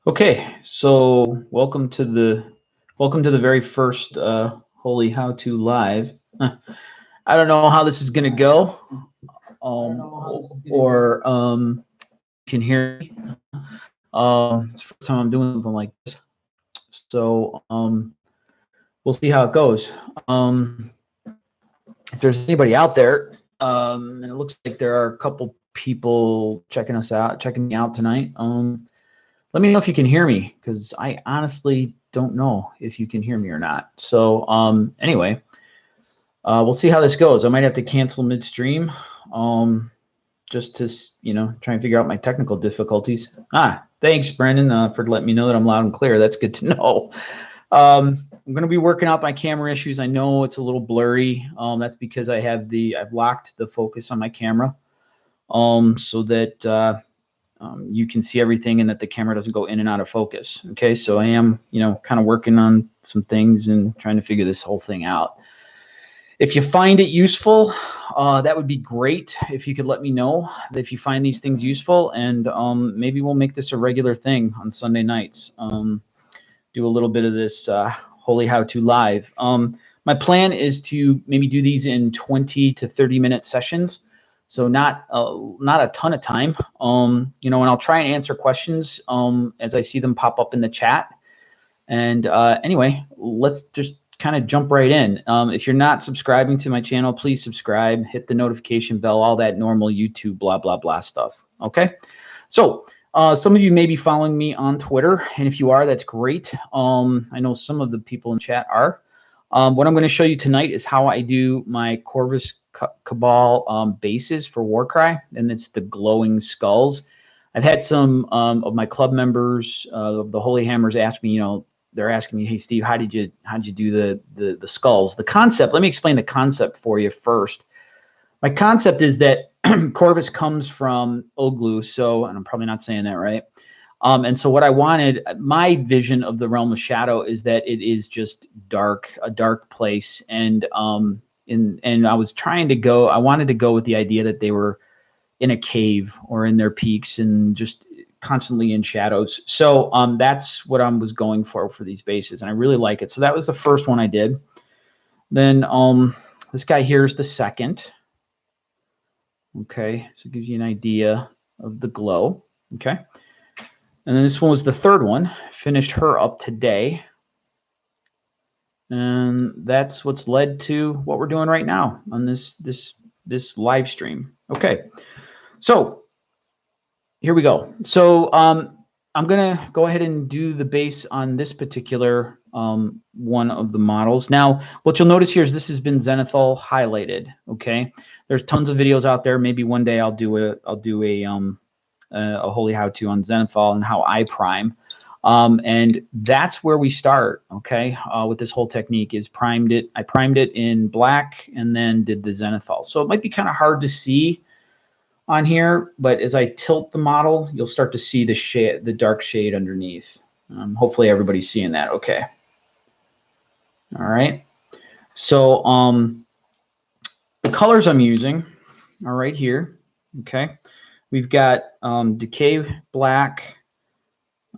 Okay, so welcome to the very first Holy How To Live. I don't know how this is gonna go, or can hear me. It's the first time I'm doing something like this, so we'll see how it goes. If there's anybody out there, and it looks like there are a couple people checking me out tonight. Let me know if you can hear me, because I honestly don't know if you can hear me or not. So anyway, we'll see how this goes. I might have to cancel midstream, just to try and figure out my technical difficulties. Thanks, Brendan, for letting me know that I'm loud and clear. That's good to know. I'm going to be working out my camera issues. I know it's a little blurry. That's because I've locked the focus on my camera, so that you can see everything and that the camera doesn't go in and out of focus. Okay, so I am, kind of working on some things and trying to figure this whole thing out. If you find it useful, that would be great if you could let me know if you find these things useful, and maybe we'll make this a regular thing on Sunday nights. Do a little bit of this Holy How To Live. My plan is to maybe do these in 20 to 30-minute sessions. So not a ton of time, and I'll try and answer questions as I see them pop up in the chat. And anyway, let's just kind of jump right in. If you're not subscribing to my channel, please subscribe, hit the notification bell, all that normal YouTube blah, blah, blah stuff. Okay. So some of you may be following me on Twitter, and if you are, that's great. I know some of the people in chat are. What I'm going to show you tonight is how I do my Corvus Cabal bases for Warcry, and it's the glowing skulls. I've had some of my club members of the Holy Hammers ask me, they're asking me, hey Steve, how did you do the skulls? The concept, let me explain the concept for you first. My concept is that Corvus comes from Oglu, and I'm probably not saying that right. And so what I wanted, my vision of the Realm of Shadow is that it is just dark, a dark place. And I was I wanted to go with the idea that they were in a cave or in their peaks and just constantly in shadows. So that's what I was going for these bases, and I really like it. So that was the first one I did. Then this guy here is the second. Okay, so it gives you an idea of the glow. Okay. And then this one was the third one. Finished her up today. And that's what's led to what we're doing right now on this live stream. Okay. So here we go. So I'm going to go ahead and do the base on this particular one of the models. Now, what you'll notice here is this has been zenithal highlighted. Okay. There's tons of videos out there. Maybe one day I'll do a Holy How To on zenithal and how I prime, and that's where we start. Okay, with this whole technique is I primed it in black and then did the zenithal. So it might be kind of hard to see on here, but as I tilt the model, you'll start to see the dark shade underneath. Hopefully everybody's seeing that. Okay. All right. So the colors I'm using are right here. Okay. We've got Decay Black,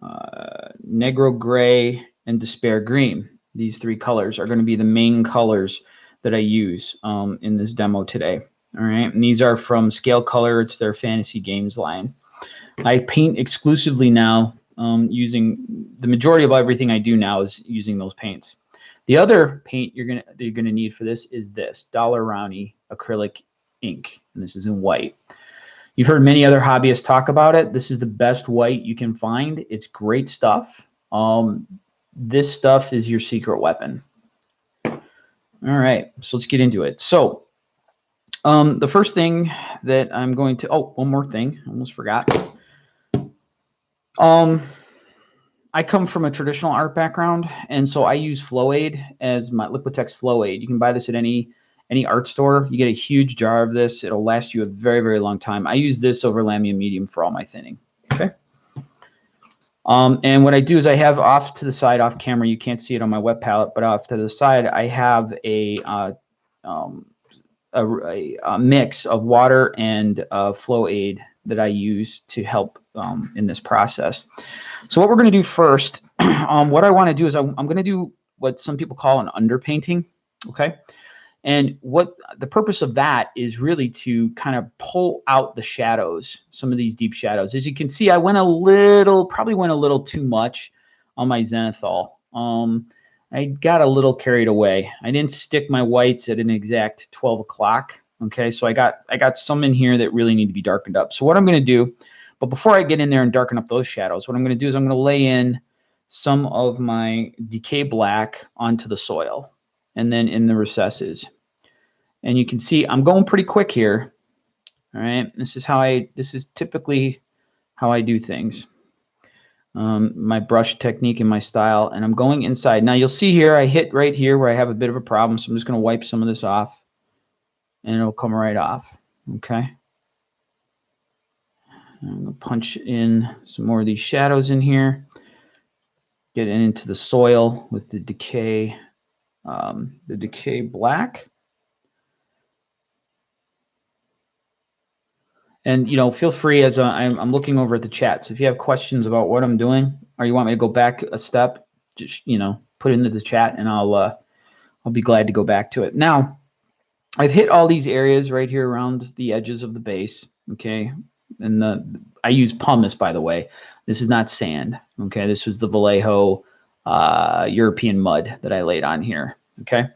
Negro Gray, and Despair Green. These three colors are going to be the main colors that I use in this demo today. All right, and these are from Scale Color. It's their Fantasy Games line. I paint exclusively now using the majority of everything I do now is using those paints. The other paint you're gonna need for this is this Dollar Rowney acrylic ink, and this is in white. You've heard many other hobbyists talk about it. This is the best white you can find. It's great stuff. This stuff is your secret weapon. All right, so let's get into it. So the first thing that I'm going to, one more thing, almost forgot. I come from a traditional art background, and so I use Flow Aid as my Liquitex Flow Aid. You can buy this at any art store. You get a huge jar of this. It'll last you a very, very long time. I use this over Lamium Medium for all my thinning. Okay. And what I do is I have off to the side, off camera, you can't see it on my web palette, but off to the side, I have a mix of water and Flow Aid that I use to help in this process. So what we're going to do first, what I want to do is I'm going to do what some people call an underpainting, okay? And what the purpose of that is really to kind of pull out the shadows, some of these deep shadows. As you can see, I probably went a little too much on my zenithal. I got a little carried away. I didn't stick my whites at an exact 12 o'clock. Okay, so I got some in here that really need to be darkened up. So what I'm going to do, but before I get in there and darken up those shadows, what I'm going to do is I'm going to lay in some of my decay black onto the soil and then in the recesses. And you can see I'm going pretty quick here. All right, this is typically how I do things. My brush technique and my style, and I'm going inside. Now you'll see here I hit right here where I have a bit of a problem, so I'm just going to wipe some of this off and it'll come right off. Okay, I'm going to punch in some more of these shadows in here, get into the soil with the decay black. And, feel free as I'm looking over at the chat. So if you have questions about what I'm doing, or you want me to go back a step, just, put it into the chat and I'll be glad to go back to it. Now, I've hit all these areas right here around the edges of the base. Okay. And I use pumice, by the way. This is not sand. Okay. This was the Vallejo European mud that I laid on here. Okay.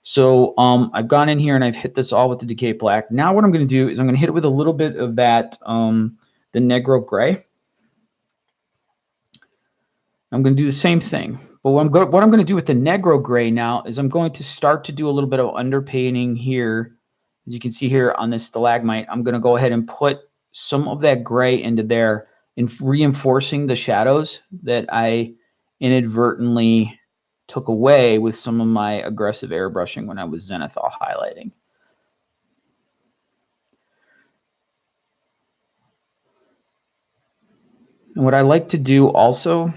So I've gone in here and I've hit this all with the decay black. Now what I'm going to do is I'm going to hit it with a little bit of that, the Negro Gray. I'm going to do the same thing. But what I'm going to do with the Negro Gray now is I'm going to start to do a little bit of underpainting here. As you can see here on this stalagmite, I'm going to go ahead and put some of that gray into there and reinforcing the shadows that I inadvertently took away with some of my aggressive airbrushing when I was zenithal highlighting. And what I like to do also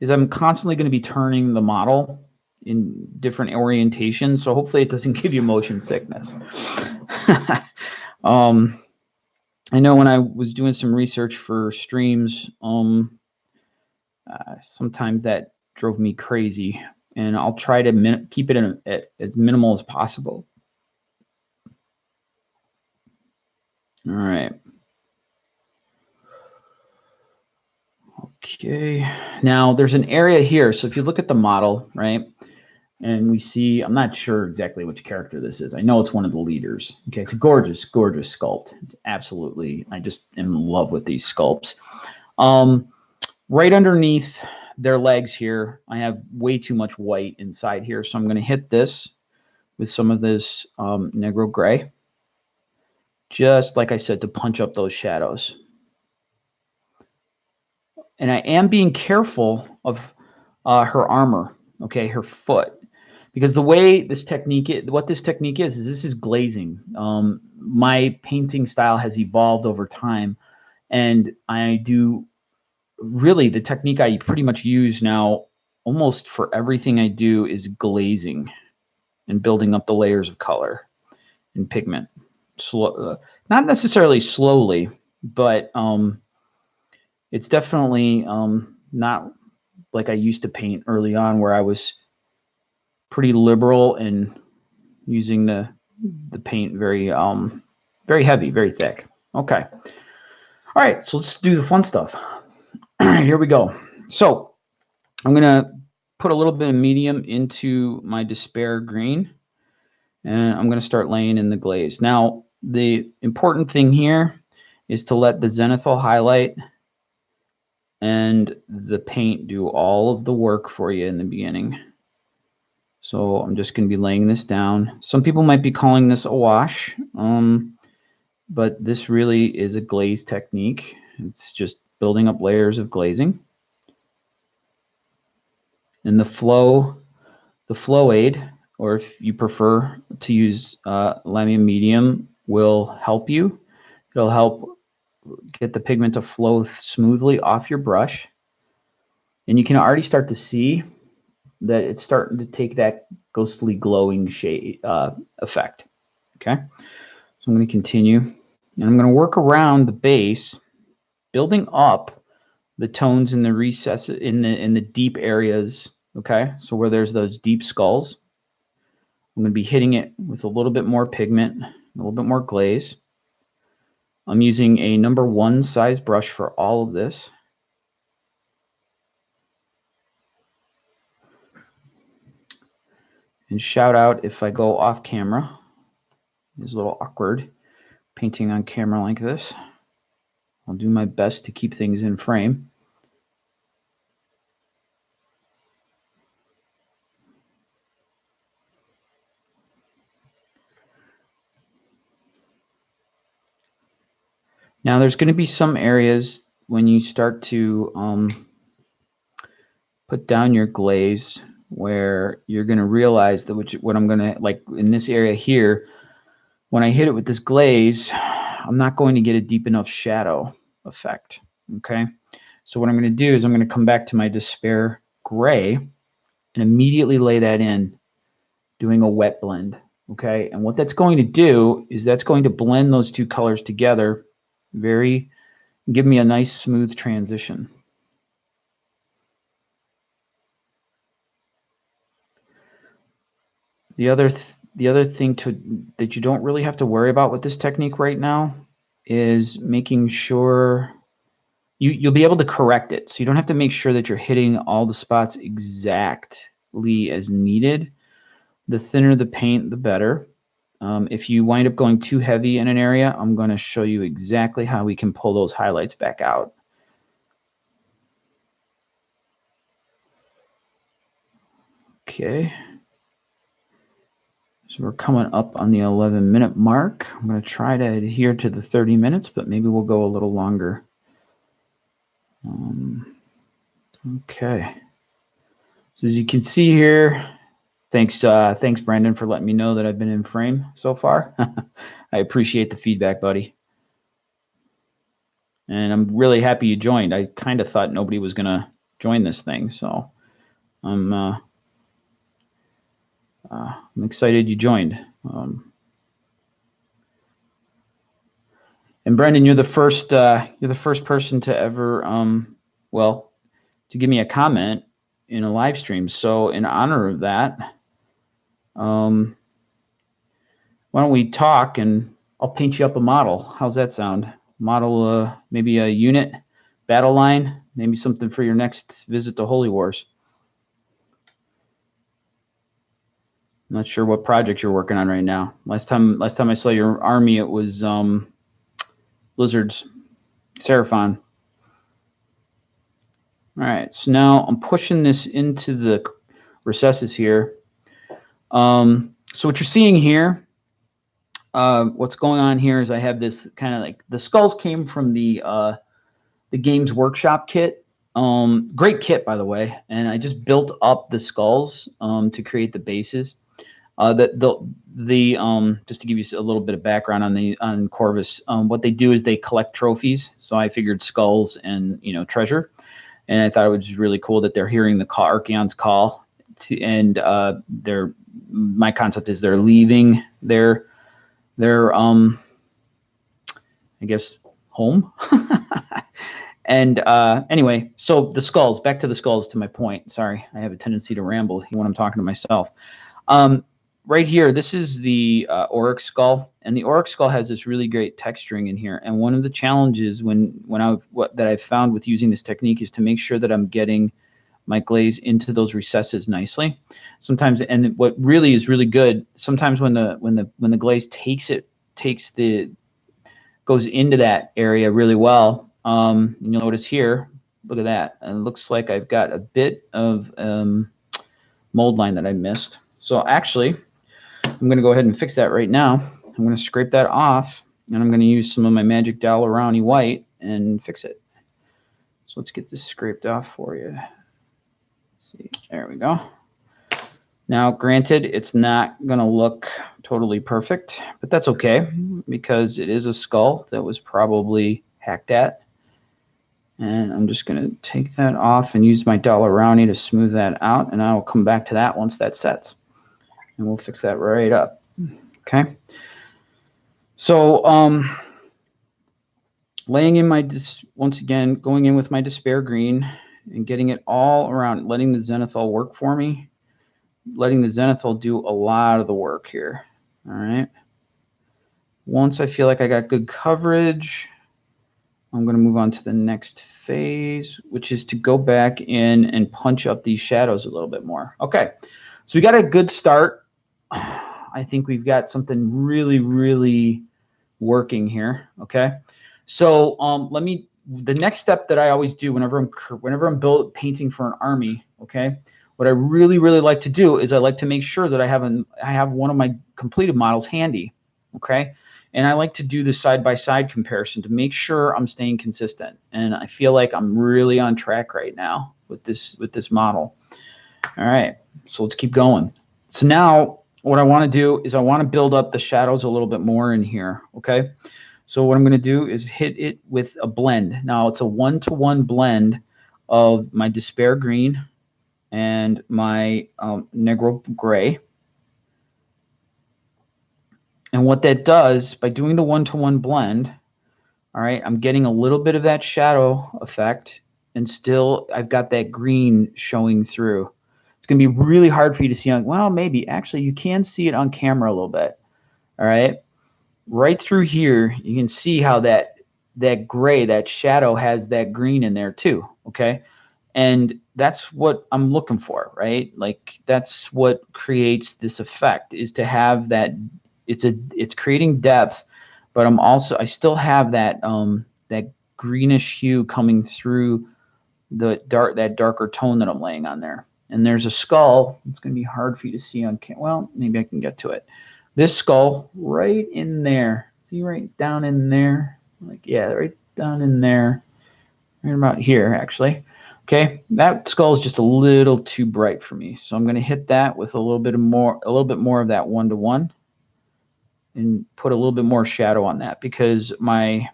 is I'm constantly going to be turning the model in different orientations. So hopefully it doesn't give you motion sickness. I know when I was doing some research for streams, sometimes that drove me crazy, and I'll try to keep it at as minimal as possible. All right. Okay. Now there's an area here. So if you look at the model, right, and we see, I'm not sure exactly which character this is. I know it's one of the leaders. Okay. It's a gorgeous, gorgeous sculpt. It's absolutely, I just am in love with these sculpts. Right underneath their legs here, I have way too much white inside here. So I'm going to hit this with some of this Negro Gray, just like I said, to punch up those shadows. And I am being careful of her armor, okay, her foot, because the way this technique, what this technique is this is glazing. My painting style has evolved over time, and I do really the technique I pretty much use now almost for everything I do is glazing and building up the layers of color and pigment. Not necessarily slowly, but it's definitely not like I used to paint early on, where I was pretty liberal in using the paint very heavy, very thick. Okay. All right, so let's do the fun stuff. All right, here we go. So I'm going to put a little bit of medium into my Despair green, and I'm going to start laying in the glaze. Now, the important thing here is to let the zenithal highlight and the paint do all of the work for you in the beginning. So I'm just going to be laying this down. Some people might be calling this a wash, but this really is a glaze technique. It's just building up layers of glazing. And the flow aid, or if you prefer to use Lamium medium, will help you. It'll help get the pigment to flow smoothly off your brush. And you can already start to see that it's starting to take that ghostly glowing shade effect. Okay, so I'm going to continue And I'm going to work around the base, building up the tones in the recesses, in the deep areas. Okay, so where there's those deep skulls, I'm going to be hitting it with a little bit more pigment, a little bit more glaze. I'm using a number 1 size brush for all of this. And shout out if I go off camera. It's a little awkward painting on camera like this. I'll do my best to keep things in frame. Now there's going to be some areas when you start to put down your glaze where you're going to realize that what I'm going to, like in this area here, when I hit it with this glaze, I'm not going to get a deep enough shadow effect. Okay, so what I'm going to do is I'm going to come back to my Despair Gray and immediately lay that in, doing a wet blend. Okay, and what that's going to do is that's going to blend those two colors together, give me a nice smooth transition. The other thing that you don't really have to worry about with this technique right now is making sure you'll be able to correct it. So you don't have to make sure that you're hitting all the spots exactly as needed. The thinner the paint, the better. If you wind up going too heavy in an area, I'm going to show you exactly how we can pull those highlights back out. Okay. So we're coming up on the 11-minute mark. I'm going to try to adhere to the 30 minutes, but maybe we'll go a little longer. Okay. So as you can see here, thanks Brandon for letting me know that I've been in frame so far. I appreciate the feedback, buddy. And I'm really happy you joined. I kind of thought nobody was going to join this thing, so I'm excited you joined. And Brendan, you're the first person to ever well, to give me a comment in a live stream. So in honor of that, why don't we talk and I'll paint you up a model. How's that sound? Model maybe a unit, battle line, maybe something for your next visit to Holy Wars. I'm not sure what project you're working on right now. Last time I saw your army, it was Lizards, Seraphon. All right, so now I'm pushing this into the recesses here. So what you're seeing here, what's going on here is I have this kind of like the skulls came from the Games Workshop kit. Great kit, by the way, and I just built up the skulls to create the bases. Just to give you a little bit of background on Corvus, what they do is they collect trophies. So I figured skulls and treasure, and I thought it was really cool that they're hearing the Archaon's call, and my concept is they're leaving their I guess home. And anyway, so the skulls. Back to the skulls. To my point. Sorry, I have a tendency to ramble when I'm talking to myself. Right here, this is the Oryx skull, and the Oryx skull has this really great texturing in here. And one of the challenges that I've found with using this technique is to make sure that I'm getting my glaze into those recesses nicely. Sometimes, and what really is really good, sometimes when the glaze goes into that area really well. You'll notice here, look at that. It looks like I've got a bit of mold line that I missed. So actually, I'm going to go ahead and fix that right now. I'm going to scrape that off, and I'm going to use some of my Magic Dalarani white and fix it. So let's get this scraped off for you. Let's see, there we go. Now, granted, it's not going to look totally perfect, but that's okay because it is a skull that was probably hacked at. And I'm just going to take that off and use my Dalarani to smooth that out, and I'll come back to that once that sets. And we'll fix that right up. Okay. So laying in my, once again, going in with my Despair Green and getting it all around, letting the zenithal work for me, letting the zenithal do a lot of the work here. All right. Once I feel like I got good coverage, I'm going to move on to the next phase, which is to go back in and punch up these shadows a little bit more. Okay, so we got a good start. I think we've got something really, really working here. Okay, so the next step that I always do whenever I'm painting for an army. Okay, what I really, really like to do is I like to make sure that I have one of my completed models handy. Okay. And I like to do the side-by-side comparison to make sure I'm staying consistent. And I feel like I'm really on track right now with this model. All right, so let's keep going. So now what I want to do is I want to build up the shadows a little bit more in here, okay? So what I'm going to do is hit it with a blend. Now it's a 1-to-1 blend of my Despair Green and my Negro Gray. And what that does, by doing the 1-to-1 blend, all right, I'm getting a little bit of that shadow effect, and still I've got that green showing through. It's going to be really hard for you to see on, well, maybe. Actually, you can see it on camera a little bit. All right. Right through here, you can see how that gray, that shadow has that green in there too, okay? And that's what I'm looking for, right? Like that's what creates this effect, is to have that. It's creating depth, but I still have that that greenish hue coming through that darker tone that I'm laying on there. And there's a skull. It's going to be hard for you to see on camera. Well, maybe I can get to it. This skull right in there. See right down in there? Like, yeah, right down in there. Right about here, actually. Okay, that skull is just a little too bright for me. So I'm going to hit that with a little bit more of that 1-to-1 and put a little bit more shadow on that, because my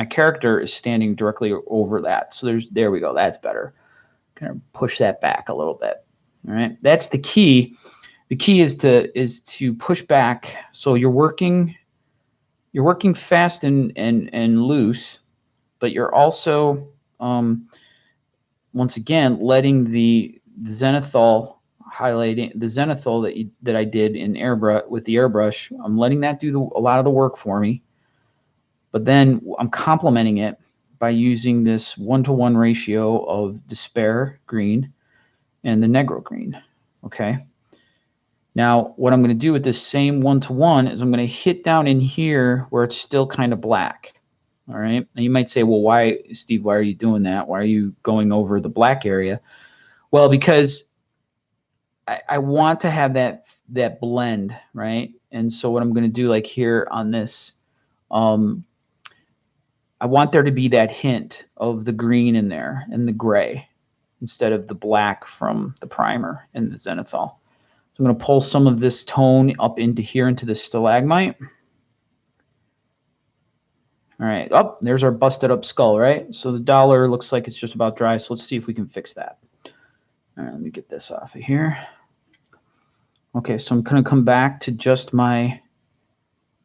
character is standing directly over that. So there we go. That's better. Kind of push that back a little bit. All right, that's the key. The key is to push back, so you're working fast and loose, but you're also once again letting the zenithal, highlighting the zenithal that I did in airbrush with the airbrush. I'm letting that do a lot of the work for me, but then I'm complementing it by using this 1-to-1 ratio of Despair Green and the Negro Green. Okay. Now, what I'm going to do with this same 1-to-1 is I'm going to hit down in here where it's still kind of black. All right. And you might say, well, why, Steve, why are you doing that? Why are you going over the black area? Well, because I want to have that blend, right? And so what I'm going to do, like here on this, I want there to be that hint of the green in there and the gray instead of the black from the primer and the zenithal. So I'm going to pull some of this tone up into here, into the stalagmite. All right. Oh, there's our busted up skull, right? So the dollar looks like it's just about dry. So let's see if we can fix that. All right, let me get this off of here. Okay, so I'm going to come back to just my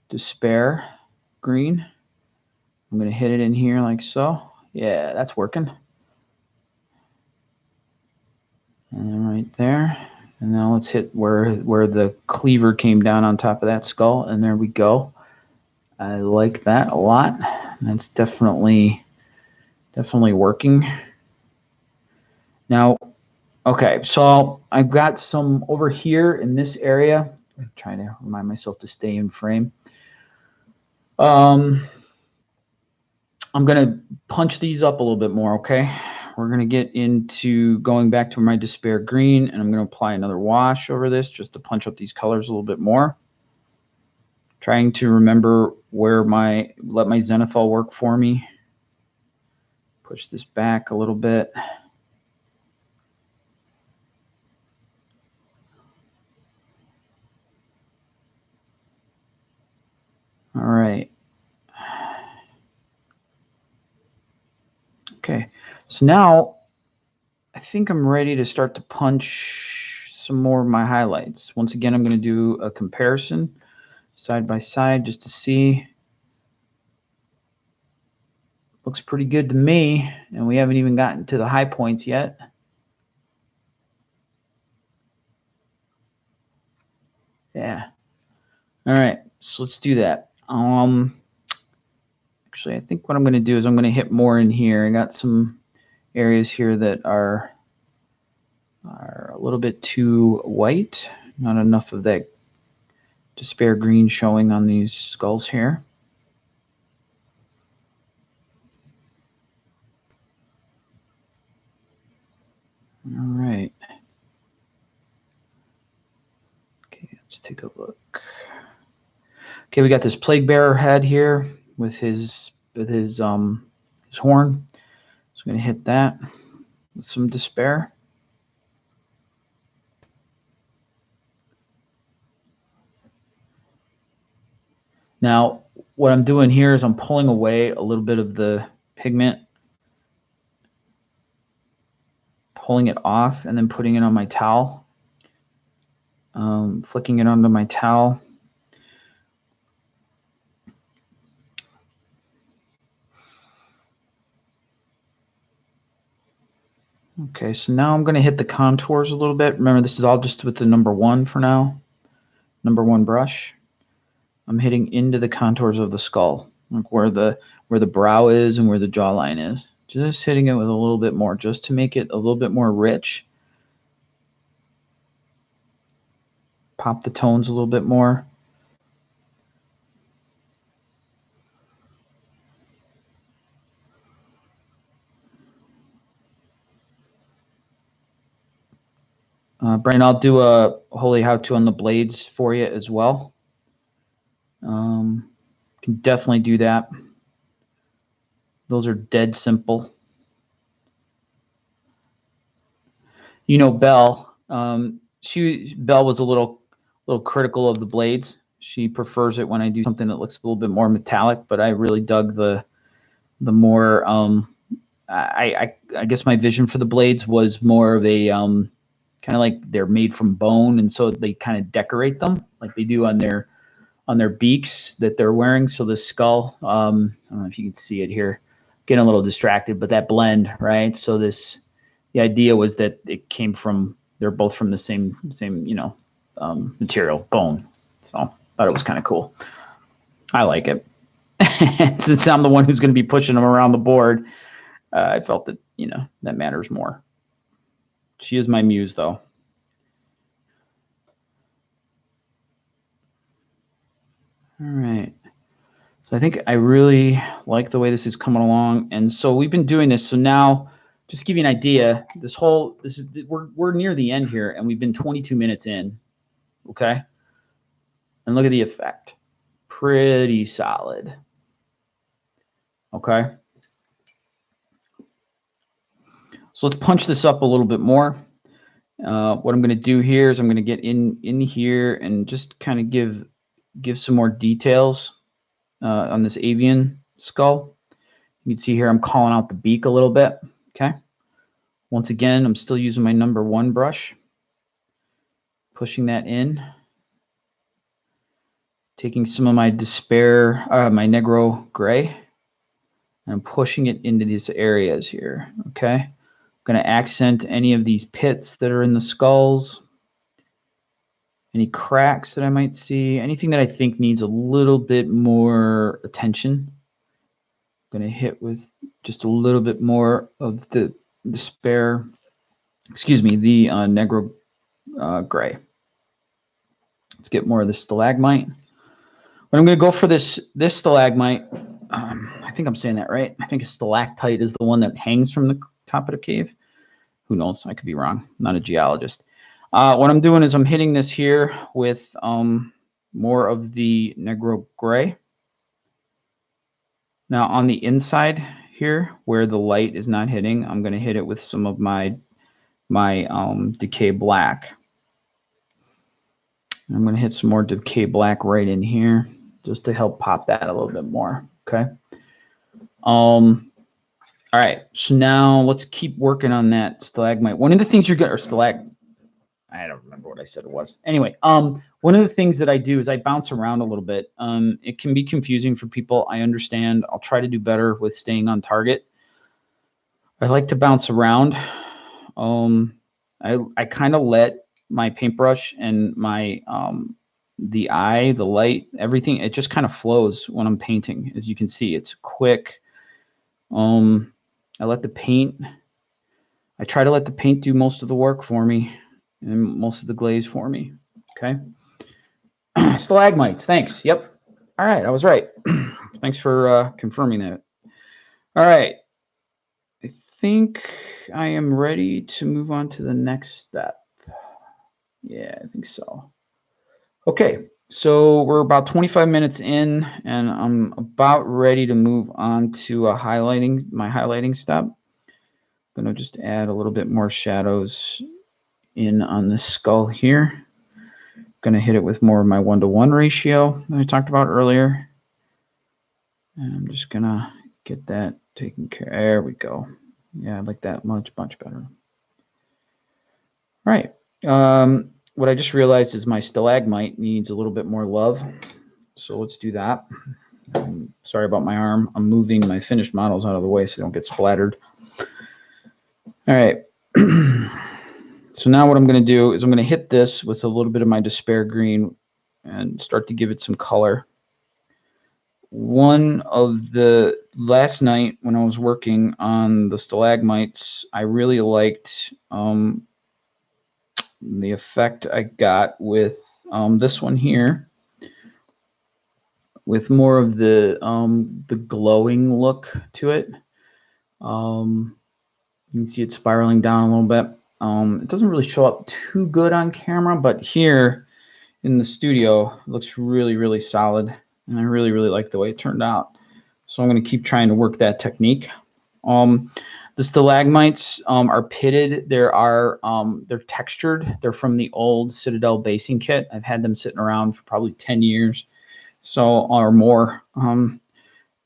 Despair Green. I'm going to hit it in here like so. Yeah, that's working. And then right there. And now let's hit where the cleaver came down on top of that skull. And there we go. I like that a lot. That's definitely working. Now, okay, so I've got some over here in this area. I'm trying to remind myself to stay in frame. I'm going to punch these up a little bit more, okay? We're going to get into going back to my Despair Green, and I'm going to apply another wash over this just to punch up these colors a little bit more. Trying to remember where let my zenithal work for me. Push this back a little bit. All right. Okay, so now I think I'm ready to start to punch some more of my highlights. Once again, I'm going to do a comparison side by side just to see. Looks pretty good to me, and we haven't even gotten to the high points yet. Yeah. All right, so let's do that. Actually, I think what I'm going to do is I'm going to hit more in here. I got some areas here that are a little bit too white. Not enough of that despair green showing on these skulls here. All right. Okay, let's take a look. Okay, we got this plague bearer head here with his horn. So I'm going to hit that with some despair. Now, what I'm doing here is I'm pulling away a little bit of the pigment, pulling it off, and then putting it on my towel, flicking it onto my towel. Okay, so now I'm going to hit the contours a little bit. Remember, this is all just with the number 1 for now, number 1 brush. I'm hitting into the contours of the skull, like where the brow is and where the jawline is. Just hitting it with a little bit more, just to make it a little bit more rich. Pop the tones a little bit more. Brian, I'll do a holy how-to on the blades for you as well. Can definitely do that. Those are dead simple. You know, Belle. Belle was a little critical of the blades. She prefers it when I do something that looks a little bit more metallic, but I really dug the more. I guess my vision for the blades was more of a kind of like they're made from bone, and so they kind of decorate them like they do on their beaks that they're wearing. So the skull, I don't know if you can see it here, getting a little distracted, but that blend, right? So the idea was that it came from, they're both from the same material, bone. So I thought it was kind of cool. I like it. Since I'm the one who's going to be pushing them around the board, I felt that, that matters more. She is my muse, though. All right. So I think I really like the way this is coming along. And so we've been doing this. So now, just to give you an idea, we're near the end here, and we've been 22 minutes in. Okay. And look at the effect. Pretty solid. Okay. So let's punch this up a little bit more. What I'm going to do here is I'm going to get in here and just kind of give some more details on this avian skull. You can see here I'm calling out the beak a little bit. Okay. Once again, I'm still using my number 1 brush, pushing that in, taking some of my despair, my Negro gray, and pushing it into these areas here. Okay. I'm going to accent any of these pits that are in the skulls, any cracks that I might see, anything that I think needs a little bit more attention. I'm going to hit with just a little bit more of the despair, the Negro gray. Let's get more of the stalagmite. But I'm going to go for this stalagmite. I think I'm saying that right. I think a stalactite is the one that hangs from the top of the cave. Who knows? I could be wrong. I'm not a geologist. What I'm doing is I'm hitting this here with more of the Negro gray. Now on the inside here, where the light is not hitting, I'm going to hit it with some of my decay black. I'm going to hit some more decay black right in here just to help pop that a little bit more. Okay. All right. So now let's keep working on that stalagmite. One of the things you're going to, or I don't remember what I said it was. Anyway, one of the things that I do is I bounce around a little bit. It can be confusing for people. I understand. I'll try to do better with staying on target. I like to bounce around. I kind of let my paintbrush and my the eye, the light, everything, it just kind of flows when I'm painting. As you can see, it's quick. I let the paint, I try to let the paint do most of the work for me and most of the glaze for me. Okay. Stalagmites. Thanks. Yep. All right. I was right. Thanks for confirming that. All right. I think I am ready to move on to the next step. Yeah, I think so. Okay. So we're about 25 minutes in, and I'm about ready to move on to my highlighting step. I'm going to just add a little bit more shadows in on this skull here. I'm going to hit it with more of my 1-to-1 ratio that I talked about earlier. And I'm just going to get that taken care of. There we go. Yeah, I like that much better. All right. What I just realized is my stalagmite needs a little bit more love. So let's do that. Sorry about my arm. I'm moving my finished models out of the way so they don't get splattered. All right. So now what I'm going to do is I'm going to hit this with a little bit of my despair green and start to give it some color. One of the last night when I was working on the stalagmites, I really liked the effect I got with this one here, with more of the glowing look to it. You can see it spiraling down a little bit. It doesn't really show up too good on camera, but here in the studio, it looks really solid, and I really like the way it turned out. So I'm going to keep trying to work that technique. The stalagmites are pitted. They're textured. They're from the old Citadel basing kit. I've had them sitting around for probably 10 years, or more.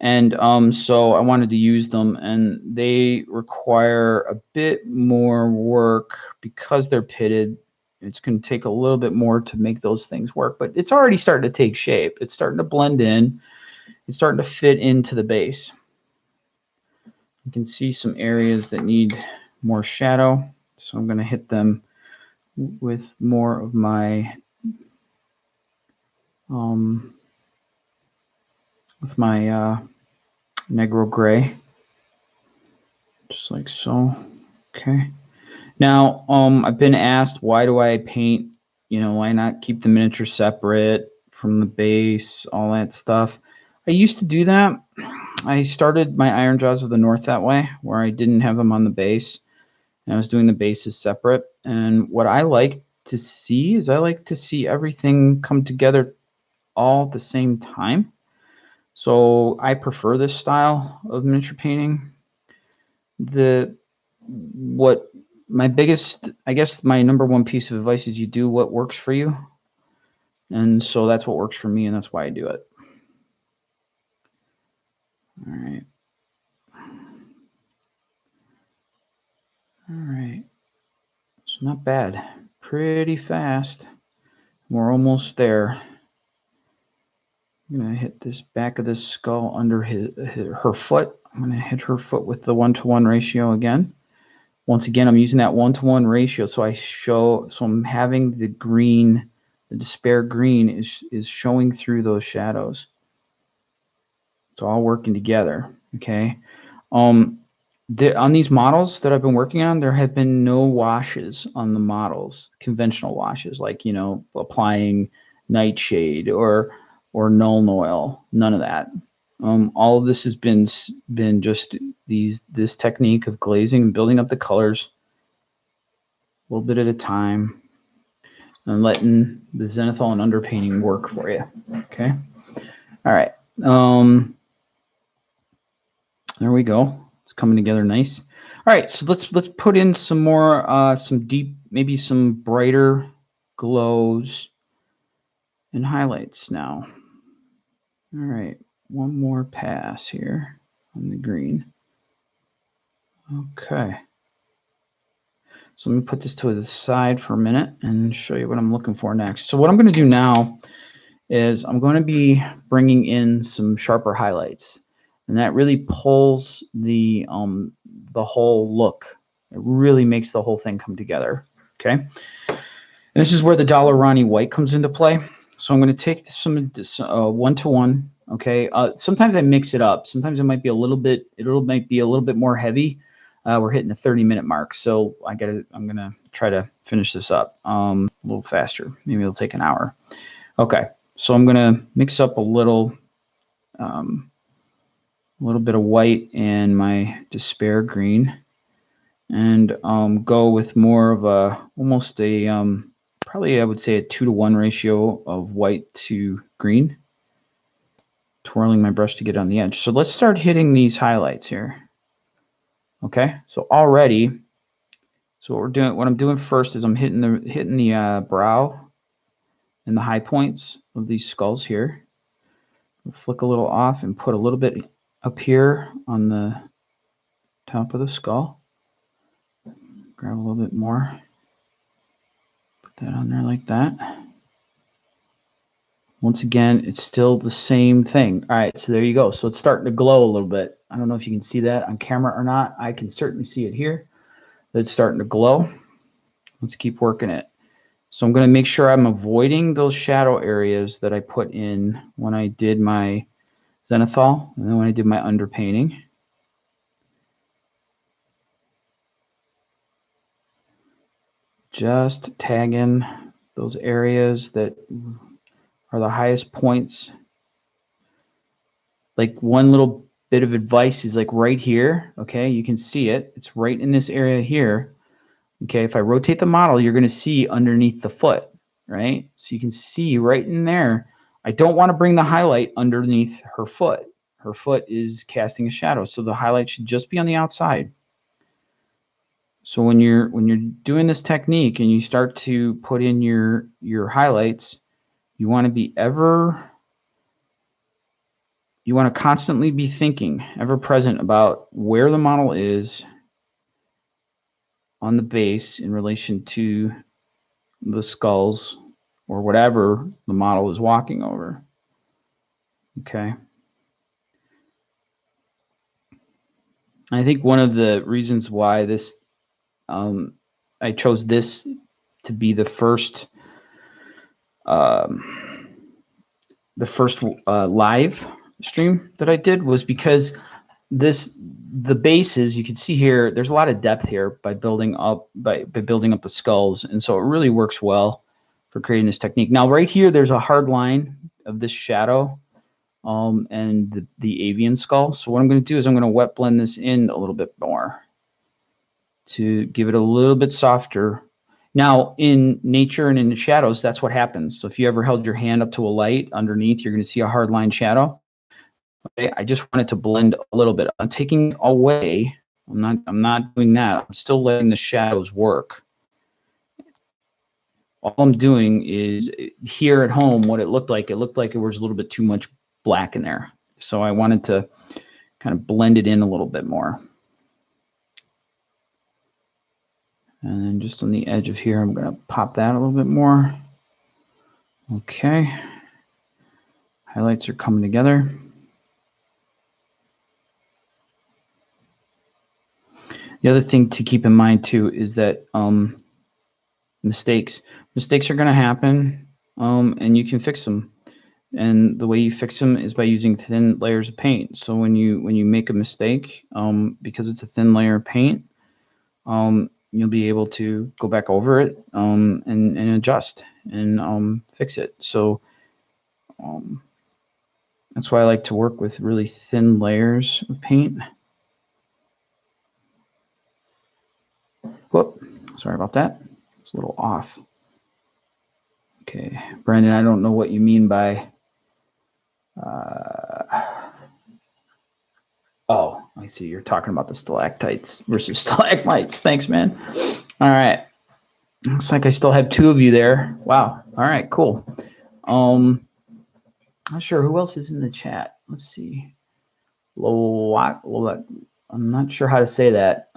So I wanted to use them, and they require a bit more work because they're pitted. It's going to take a little bit more to make those things work, but it's already starting to take shape. It's starting to blend in. It's starting to fit into the base. You can see some areas that need more shadow, so I'm going to hit them with more of my Negro gray, just like so. Okay. Now, I've been asked, why do I paint? Why not keep the miniature separate from the base, all that stuff? I used to do that. I started my Iron Jaws of the North that way, where I didn't have them on the base, and I was doing the bases separate. And what I like to see is I like to see everything come together all at the same time. So I prefer this style of miniature painting. My number one piece of advice is you do what works for you. And so that's what works for me, and that's why I do it. All right. All right. So not bad. Pretty fast. We're almost there. I'm going to hit this back of this skull under her foot. I'm going to hit her foot with the 1-to-1 ratio again. Once again, I'm using that 1-to-1 ratio, so I'm having the green, the despair green is showing through those shadows. It's all working together. Okay. On these models that I've been working on, there have been no washes on the models, conventional washes, like applying nightshade or Nuln Oil. None of that. All of this has been just this technique of glazing and building up the colors a little bit at a time, and letting the zenithal and underpainting work for you. Okay. All right. There we go. It's coming together nice. All right, so let's put in some more, some deep, maybe some brighter glows and highlights now. All right, one more pass here on the green. Okay. So let me put this to the side for a minute and show you what I'm looking for next. So what I'm going to do now is I'm going to be bringing in some sharper highlights, and that really pulls the whole look. It really makes the whole thing come together. Okay, and this is where the Dollar Ronnie white comes into play. So I'm going to take some 1-to-1. Okay, sometimes I mix it up. Sometimes it might be a little bit. It might be a little bit more heavy. We're hitting the 30-minute mark, so I'm gonna try to finish this up a little faster. Maybe it'll take an hour. Okay. So I'm going to mix up a little bit of white and my despair green, and go with more of almost a probably I would say a 2-to-1 ratio of white to green, twirling my brush to get on the edge. So let's start hitting these highlights here. Okay, so already, so what I'm doing first is I'm hitting the brow and the high points of these skulls here. Flick a little off and put a little bit up here on the top of the skull. Grab a little bit more. Put that on there like that. Once again, it's still the same thing. All right, so there you go. So it's starting to glow a little bit. I don't know if you can see that on camera or not. I can certainly see it here. It's starting to glow. Let's keep working it. So I'm going to make sure I'm avoiding those shadow areas that I put in when I did my zenithal and then when I did my underpainting. Just tag in those areas that are the highest points. Like one little bit of advice is like right here. Okay, you can see it. It's right in this area here. Okay, if I rotate the model, you're going to see underneath the foot, right? So you can see right in there. I don't want to bring the highlight underneath her foot. Her foot is casting a shadow, so the highlight should just be on the outside. So when you're doing this technique and you start to put in your highlights, you want to be you want to constantly be thinking, ever present about where the model is on the base in relation to the skulls or whatever the model is walking over. Okay. I think one of the reasons why this I chose this to be the first live stream that I did was because the bases, you can see here, there's a lot of depth here by building up the skulls, and so it really works well for creating this technique. Now right here there's a hard line of this shadow and the avian skull. So what I'm going to do is I'm going to wet blend this in a little bit more to give it a little bit softer. Now in nature and in the shadows, that's what happens. So if you ever held your hand up to a light underneath, you're going to see a hard line shadow. Okay, I just want it to blend a little bit. I'm taking it away. I'm not doing that. I'm still letting the shadows work. All I'm doing is here at home, what it looked like it was a little bit too much black in there. So I wanted to kind of blend it in a little bit more. And then just on the edge of here, I'm going to pop that a little bit more. Okay. Highlights are coming together. The other thing to keep in mind too is that mistakes are going to happen, and you can fix them. And the way you fix them is by using thin layers of paint. So when you make a mistake, because it's a thin layer of paint, you'll be able to go back over it and adjust and fix it. So that's why I like to work with really thin layers of paint. Whoop, sorry about that. It's a little off. Okay, Brandon, I don't know what you mean by oh, I see. You're talking about the stalactites versus stalagmites. Thanks, man. All right. Looks like I still have two of you there. Wow. All right, cool. Not sure who else is in the chat. Let's see. I'm not sure how to say that.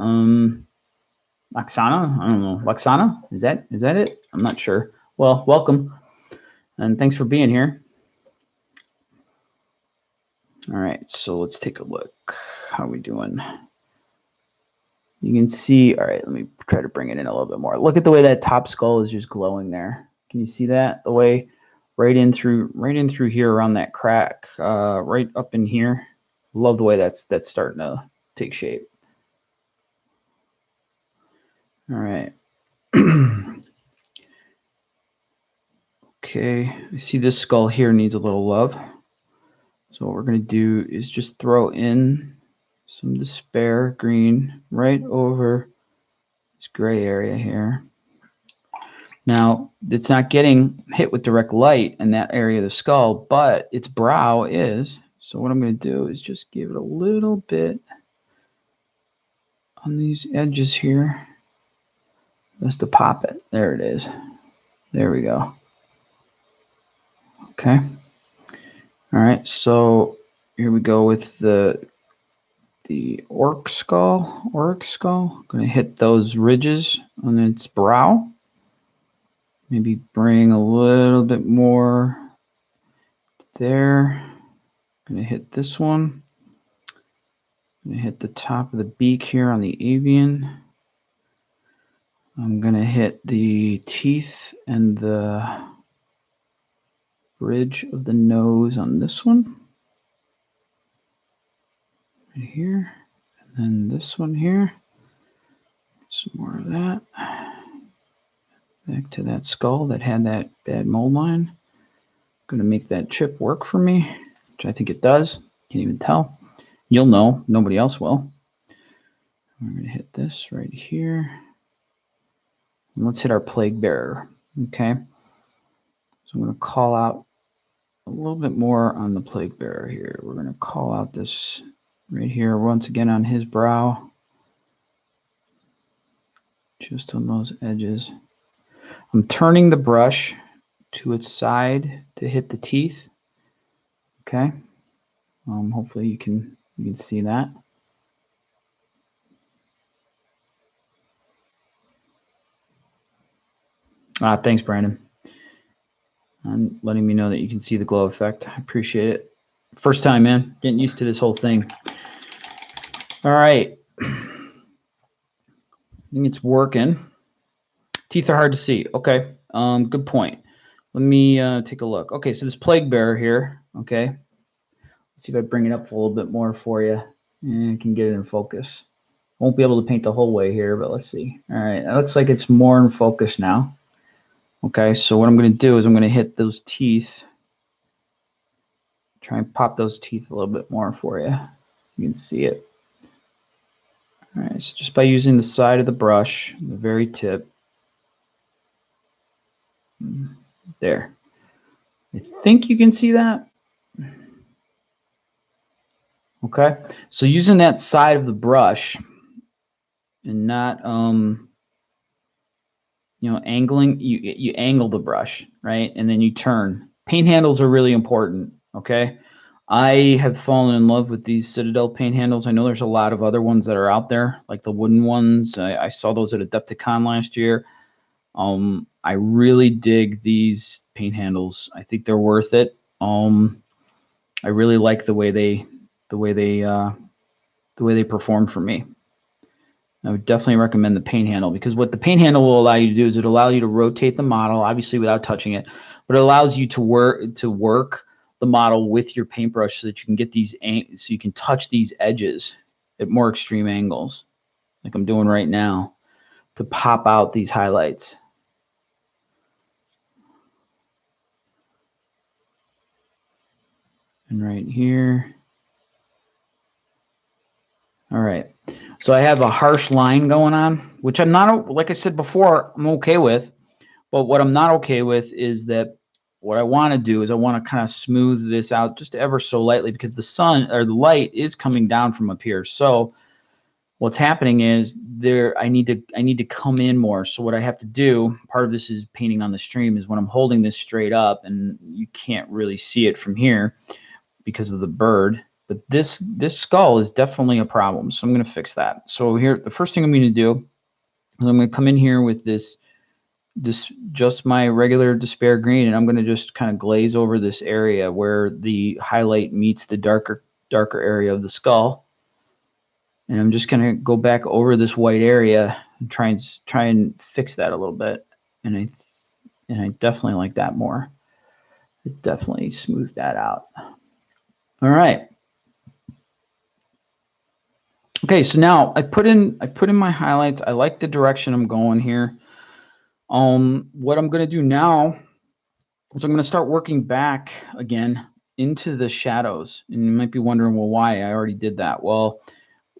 Laxana? I don't know. Laxana? Is that it? I'm not sure. Well, welcome, and thanks for being here. All right, so let's take a look. How are we doing? You can see, all right, let me try to bring it in a little bit more. Look at the way that top skull is just glowing there. Can you see that? The way right in through here around that crack, right up in here. Love the way that's starting to take shape. All right. Okay, I see this skull here needs a little love. So what we're going to do is just throw in some despair green right over this gray area here. Now, it's not getting hit with direct light in that area of the skull, but its brow is. So what I'm going to do is just give it a little bit on these edges here, just to pop it. There it is. There we go. Okay. All right, so here we go with the orc skull. I'm going to hit those ridges on its brow. Maybe bring a little bit more there. I'm going to hit this one. I'm going to hit the top of the beak here on the avian. I'm going to hit the teeth and the bridge of the nose on this one. Right here. And then this one here. Some more of that. Back to that skull that had that bad mold line. I'm going to make that chip work for me, which I think it does. Can't even tell. You'll know. Nobody else will. We're going to hit this right here. And let's hit our plague bearer. Okay. So I'm going to call out a little bit more on the plague bearer here. We're going to call out this right here once again on his brow. Just on those edges. I'm turning the brush to its side to hit the teeth. Okay. Hopefully you can see that. Thanks, Brandon. And letting me know that you can see the glow effect. I appreciate it. First time, man. Getting used to this whole thing. All right. I think it's working. Teeth are hard to see. Okay. Good point. Let me take a look. Okay, so this plague bearer here. Okay. Let's see if I bring it up a little bit more for you. And I can get it in focus. Won't be able to paint the whole way here, but let's see. All right. It looks like it's more in focus now. Okay, so what I'm going to do is I'm going to hit those teeth. Try and pop those teeth a little bit more for you. You can see it. All right, so just by using the side of the brush, the very tip. There. I think you can see that. Okay, so using that side of the brush and not, angling, you angle the brush, right? And then you turn. Paint handles are really important, okay? I have fallen in love with these Citadel paint handles. I know there's a lot of other ones that are out there, like the wooden ones. I saw those at Adepticon last year. I really dig these paint handles. I think they're worth it. I really like the way they perform for me. I would definitely recommend the paint handle, because what the paint handle will allow you to do is it'll allow you to rotate the model, obviously without touching it, but it allows you to work the model with your paintbrush so that you can get these, so you can touch these edges at more extreme angles, like I'm doing right now, to pop out these highlights. And right here. All right. So I have a harsh line going on, which I'm not, like I said before, I'm okay with. But what I'm not okay with is that what I want to do is I want to kind of smooth this out just ever so lightly, because the sun or the light is coming down from up here. So what's happening is I need to come in more. So what I have to do, part of this is painting on the stream, is when I'm holding this straight up and you can't really see it from here because of the bird. But this skull is definitely a problem. So I'm going to fix that. So here, the first thing I'm going to do And I'm going to come in here with this just my regular Despair green, and I'm going to just kind of glaze over this area where the highlight meets the darker area of the skull. And I'm just going to go back over this white area and try and fix that a little bit. And I definitely like that more. It definitely smoothed that out. All right. Okay, so now I've put in my highlights. I like the direction I'm going here. What I'm going to do now is I'm going to start working back again into the shadows. And you might be wondering, well, why? I already did that. Well,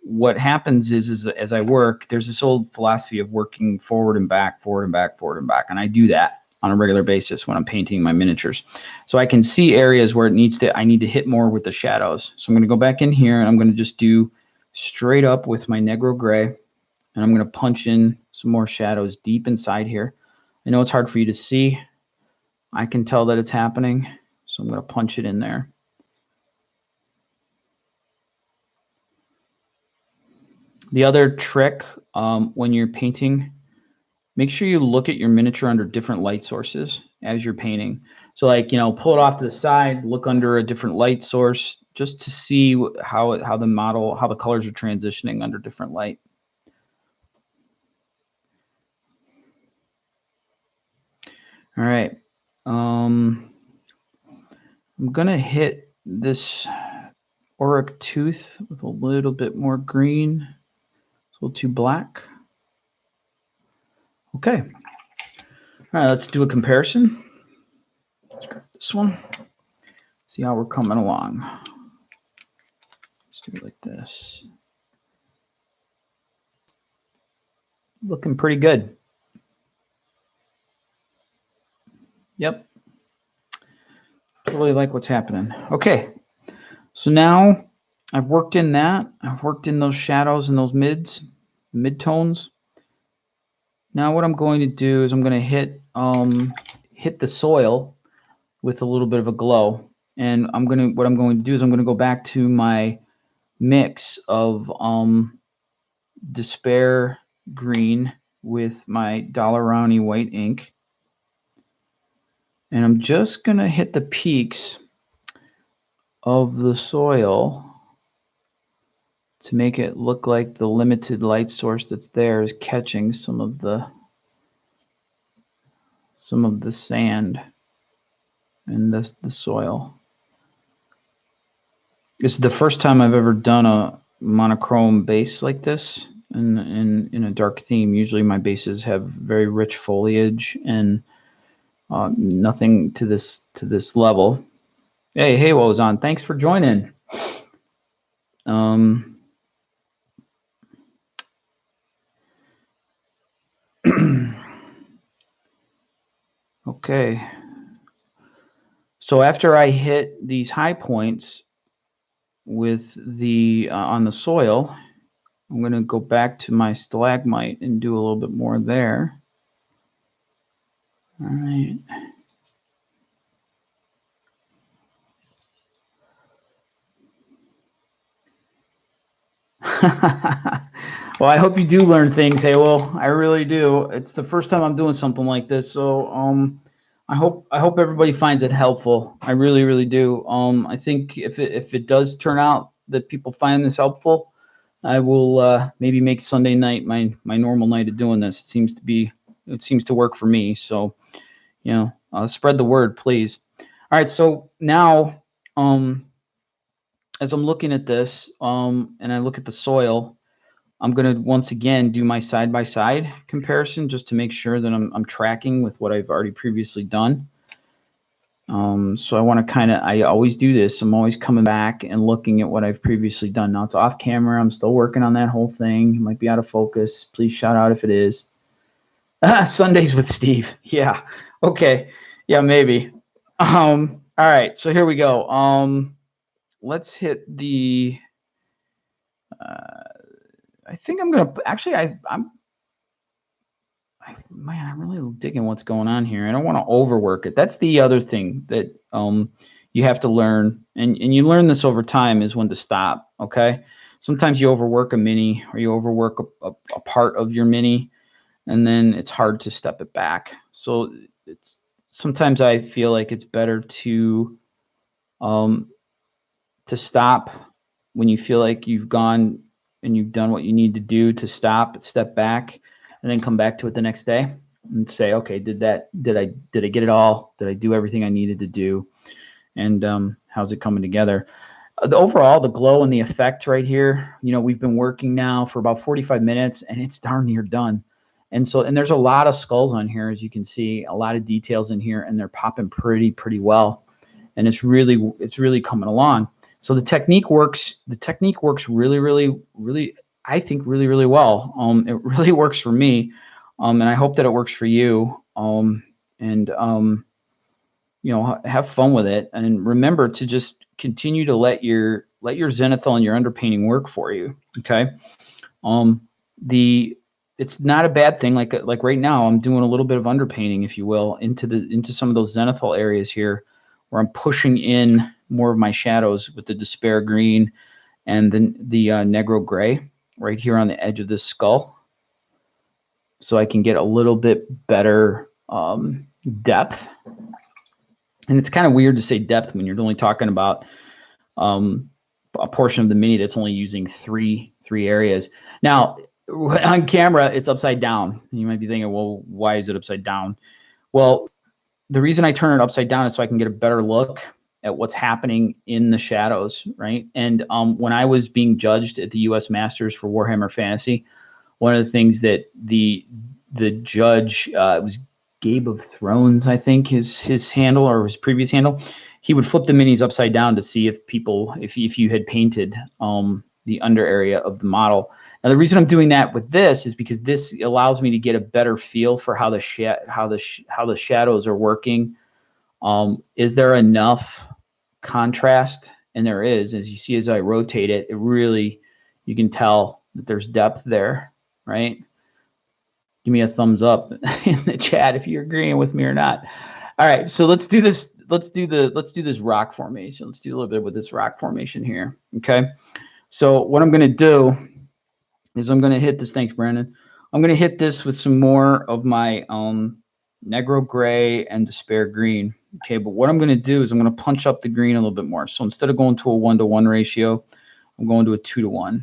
what happens is as I work, there's this old philosophy of working forward and back, forward and back, forward and back. And I do that on a regular basis when I'm painting my miniatures. So I can see areas where I need to hit more with the shadows. So I'm going to go back in here and I'm going to just do straight up with my Negro Gray. And I'm going to punch in some more shadows deep inside here. I know it's hard for you to see. I can tell that it's happening. So I'm going to punch it in there. The other trick when you're painting, make sure you look at your miniature under different light sources as you're painting. So like, pull it off to the side, look under a different light source just to see how the colors are transitioning under different light. All right. I'm going to hit this auric tooth with a little bit more green. It's a little too black. Okay. All right, let's do a comparison. Let's grab this one. See how we're coming along. Let's do it like this. Looking pretty good. Yep. Really like what's happening. Okay. So now I've worked in that. I've worked in those shadows and those mid-tones. Now what I'm going to do is I'm going to hit the soil with a little bit of a glow. And what I'm going to do is I'm going to go back to my mix of Despair green with my Dollar Rowney white ink. And I'm just going to hit the peaks of the soil to make it look like the limited light source that's there is catching some of the sand and the soil. This is the first time I've ever done a monochrome base like this in a dark theme. Usually my bases have very rich foliage and nothing to this level. Hey, what was on? Thanks for joining. Okay. So after I hit these high points with the on the soil, I'm going to go back to my stalagmite and do a little bit more there. All right. Well, I hope you do learn things, Haywell. I really do. It's the first time I'm doing something like this, so I hope everybody finds it helpful. I really, really do. I think if it does turn out that people find this helpful, I will maybe make Sunday night my normal night of doing this. It seems to work for me. So, spread the word, please. All right. So now, as I'm looking at this, and I look at the soil, I'm going to once again do my side-by-side comparison just to make sure that I'm tracking with what I've already previously done. So I want to I always do this. I'm always coming back and looking at what I've previously done. Now it's off camera. I'm still working on that whole thing. It might be out of focus. Please shout out if it is. Sundays with Steve. Yeah. Okay. Yeah, maybe. All right. So here we go. Let's hit the, I think I'm going to actually, I'm really digging what's going on here. I don't want to overwork it. That's the other thing that you have to learn, and you learn this over time, is when to stop. Okay. Sometimes you overwork a mini, or you overwork a part of your mini. and then it's hard to step it back. So it's sometimes I feel like it's better to stop when you feel like you've gone and you've done what you need to do, to stop, step back, and then come back to it the next day and say, okay, did I get it all? Did I do everything I needed to do? And how's it coming together? Overall, the glow and the effect right here, you know, we've been working now for about 45 minutes and it's darn near done. And there's a lot of skulls on here, as you can see, a lot of details in here, and they're popping pretty well. And it's really coming along. So the technique works really, I think really well. It really works for me. And I hope that it works for you. You know, have fun with it, and remember to just continue to let your zenithal and your underpainting work for you. Okay. It's not a bad thing. Like right now, I'm doing a little bit of underpainting, if you will, into some of those zenithal areas here, where I'm pushing in more of my shadows with the despair green and then the negro gray right here on the edge of this skull, so I can get a little bit better depth. And it's kind of weird to say depth when you're only talking about a portion of the mini that's only using three areas. Now, on camera, it's upside down. You might be thinking, well, why is it upside down? Well, the reason I turn it upside down is so I can get a better look at what's happening in the shadows, right? And when I was being judged at the U.S. Masters for Warhammer Fantasy, one of the things that the judge, it was Gabe of Thrones, I think his handle, or his previous handle, he would flip the minis upside down to see if you had painted the under area of the model. Now the reason I'm doing that with this is because this allows me to get a better feel for how the shadows are working. Is there enough contrast? And there is. As you see, as I rotate it, you can tell that there's depth there, right? Give me a thumbs up in the chat if you're agreeing with me or not. All right, so let's do this. Let's do this rock formation. Let's do a little bit with this rock formation here. Okay. So what I'm going to do is I'm going to hit this. Thanks, Brandon. I'm going to hit this with some more of my negro gray and despair green. Okay, but what I'm going to do is I'm going to punch up the green a little bit more. So instead of going to a 1-to-1 ratio, I'm going to a 2-to-1.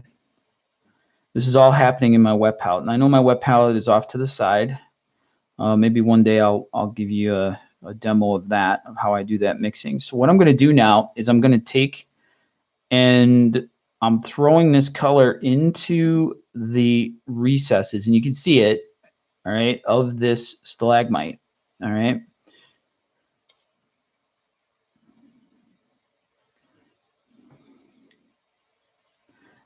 This is all happening in my wet palette, and I know my wet palette is off to the side. Maybe one day I'll give you a demo of that, of how I do that mixing. So what I'm going to do now is I'm going to take and I'm throwing this color into the recesses, and you can see it, all right, of this stalagmite, all right.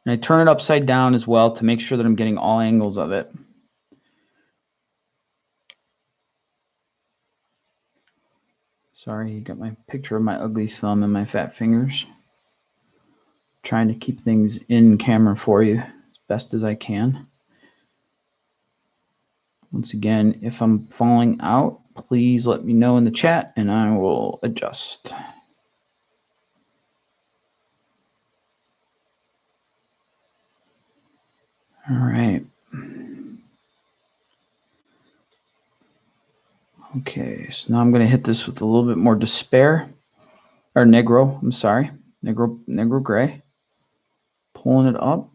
And I turn it upside down as well to make sure that I'm getting all angles of it. Sorry, you got my picture of my ugly thumb and my fat fingers. Trying to keep things in camera for you as best as I can. Once again, if I'm falling out, please let me know in the chat and I will adjust. All right. Okay, so now I'm going to hit this with a little bit more despair, or negro, I'm sorry, negro gray. Pulling it up.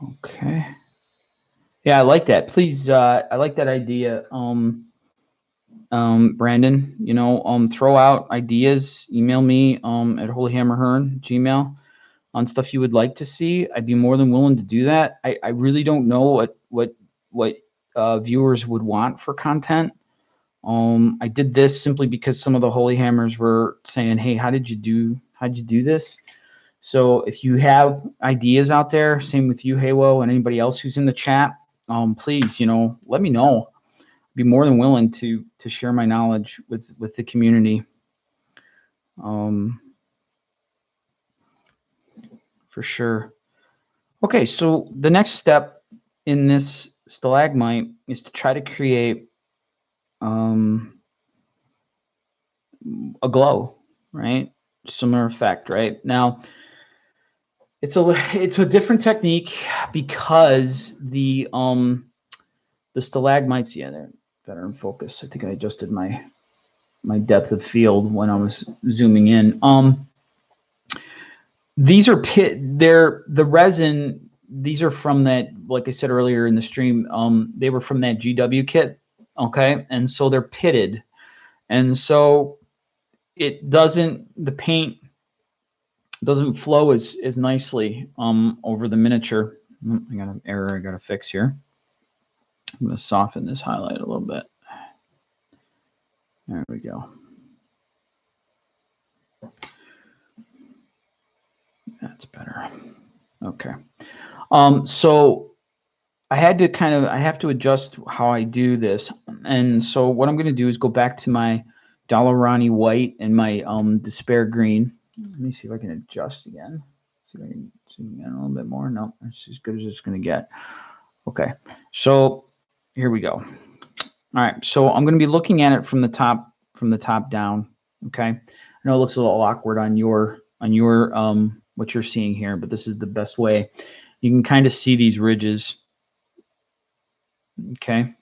Okay. Yeah, I like that. Please, I like that idea. Brandon, you know, throw out ideas, email me at holyhammerhern Gmail on stuff you would like to see. I'd be more than willing to do that. I really don't know what viewers would want for content. I did this simply because some of the Holy Hammers were saying, hey, how'd you do this? So if you have ideas out there, same with you, Haywo, and anybody else who's in the chat, please, you know, let me know. Be more than willing to share my knowledge with the community. For sure. Okay, so the next step in this stalagmite is to try to create a glow. right? Similar effect, right? Now, it's a different technique because the stalagmites, yeah, they're better in focus. I think I adjusted my depth of field when I was zooming in. These are they're the resin. These are from that, like I said earlier in the stream, they were from that GW kit, okay? And so they're pitted. And so the paint doesn't flow as nicely over the miniature. I got an error I got to fix here. I'm going to soften this highlight a little bit. There we go. That's better. Okay. So I have to adjust how I do this. And so what I'm going to do is go back to my Dalarani white and my Despair green. Let me see if I can adjust again. See if I can zoom in a little bit more. No, that's as good as it's going to get. Okay. So here we go. All right. So I'm going to be looking at it from the top down. Okay. I know it looks a little awkward on your what you're seeing here, but this is the best way. You can kind of see these ridges. Okay.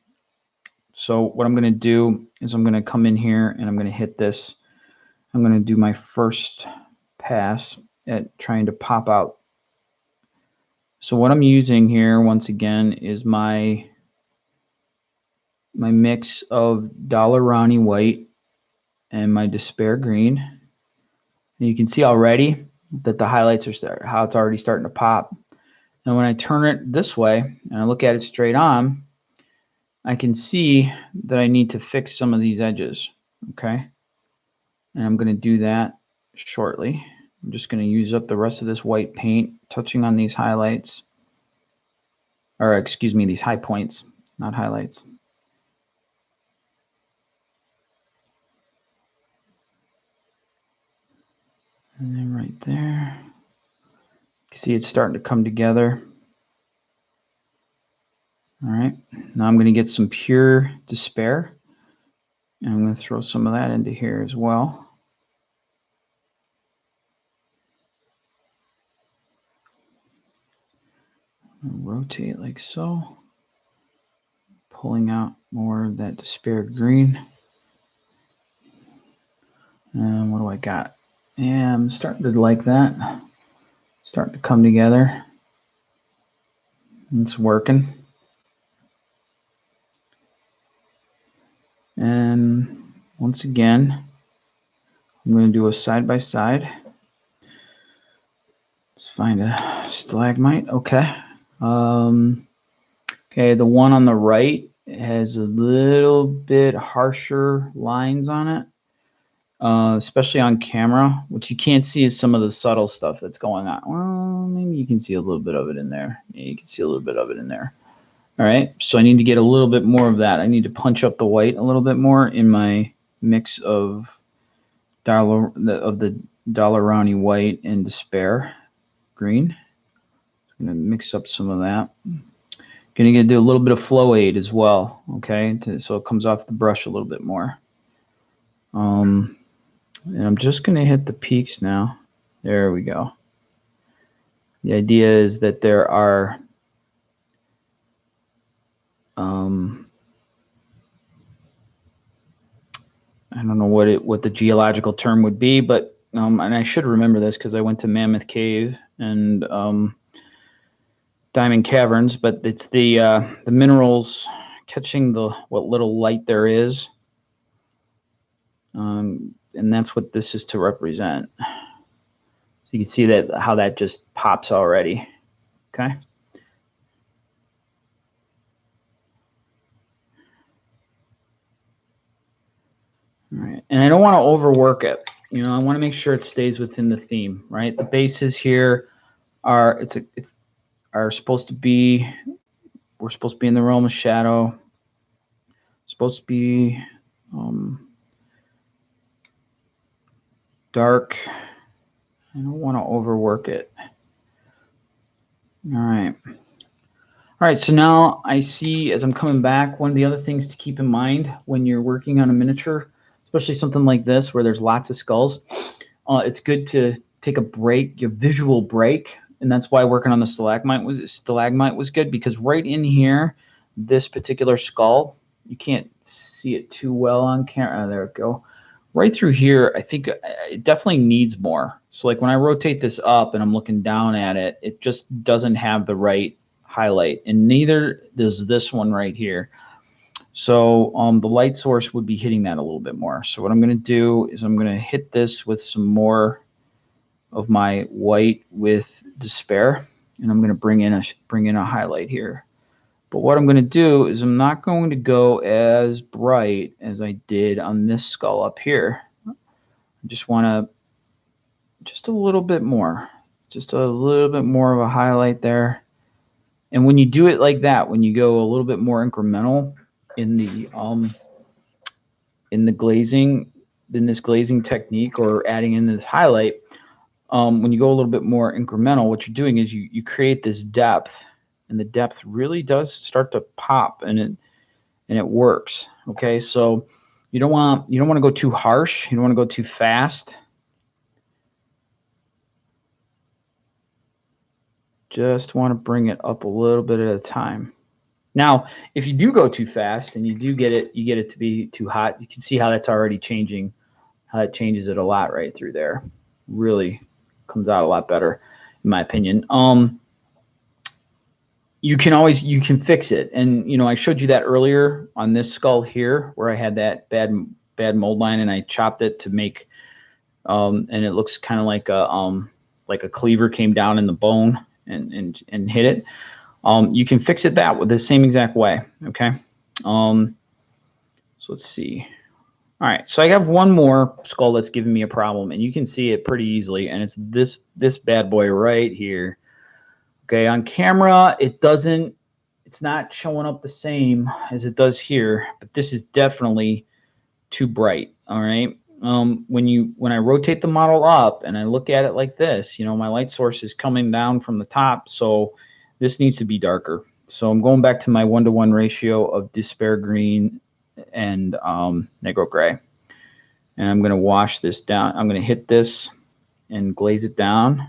So what I'm going to do is I'm going to come in here and I'm going to hit this. I'm going to do my first pass at trying to pop out. So what I'm using here, once again, is my mix of Dalarani white and my Despair green. And you can see already that the highlights are how it's already starting to pop. And when I turn it this way and I look at it straight on, I can see that I need to fix some of these edges, okay? And I'm going to do that shortly. I'm just going to use up the rest of this white paint, touching on these highlights, or excuse me, these high points, not highlights. And then right there, you see it's starting to come together. All right, now I'm going to get some pure Despair, and I'm going to throw some of that into here as well. Rotate like so, pulling out more of that Despair green. And what do I got? Yeah, I'm starting to like that. Starting to come together. It's working. And once again, I'm going to do a side by side. Let's find a stalagmite. Okay. Okay, the one on the right has a little bit harsher lines on it, especially on camera. What you can't see is some of the subtle stuff that's going on. Well, maybe you can see a little bit of it in there. Yeah, you can see a little bit of it in there. All right, so I need to get a little bit more of that. I need to punch up the white a little bit more in my mix of the Dalarani white and Despair green. I'm going to mix up some of that. Going to do a little bit of flow aid as well, okay, so it comes off the brush a little bit more. And I'm just going to hit the peaks now. There we go. The idea is that there are I don't know what the geological term would be, but and I should remember this because I went to Mammoth Cave and Diamond Caverns, but it's the minerals catching what little light there is, and that's what this is to represent. So you can see that how that just pops already. Okay. All right, and I don't want to overwork it. You know, I want to make sure it stays within the theme, right? The bases here are supposed to be, we're supposed to be in the realm of shadow. Supposed to be dark. I don't want to overwork it. All right. All right, so now I see as I'm coming back, one of the other things to keep in mind when you're working on a miniature, especially something like this where there's lots of skulls. It's good to take a break, your visual break, and that's why working on the stalagmite was good, because right in here, this particular skull, you can't see it too well on camera. There we go. Right through here, I think it definitely needs more. So like when I rotate this up and I'm looking down at it, it just doesn't have the right highlight, and neither does this one right here. So the light source would be hitting that a little bit more. So what I'm going to do is I'm going to hit this with some more of my white with despair, and I'm going to bring in a highlight here. But what I'm going to do is I'm not going to go as bright as I did on this skull up here. I just want to just a little bit more, just a little bit more of a highlight there. And when you do it like that, when you go a little bit more incremental in the glazing, in this glazing technique, or adding in this highlight, when you go a little bit more incremental, what you're doing is you create this depth, and the depth really does start to pop, and it works. Okay, so you don't want to go too harsh, you don't want to go too fast. Just want to bring it up a little bit at a time. Now, if you do go too fast and you get it to be too hot, you can see how that's already changing, how it changes it a lot right through there. Really comes out a lot better, in my opinion. You can fix it, and I showed you that earlier on this skull here where I had that bad mold line, and I chopped it to make, and it looks kind of like a cleaver came down in the bone and hit it. You can fix it with the same exact way. Okay. So let's see. All right. So I have one more skull that's giving me a problem, and you can see it pretty easily. And it's this bad boy right here. Okay. On camera, it's not showing up the same as it does here, but this is definitely too bright. All right. When I rotate the model up and I look at it like this, my light source is coming down from the top, so this needs to be darker. So I'm going back to my 1-to-1 ratio of despair green and negro gray, and I'm going to wash this down. I'm going to hit this and glaze it down.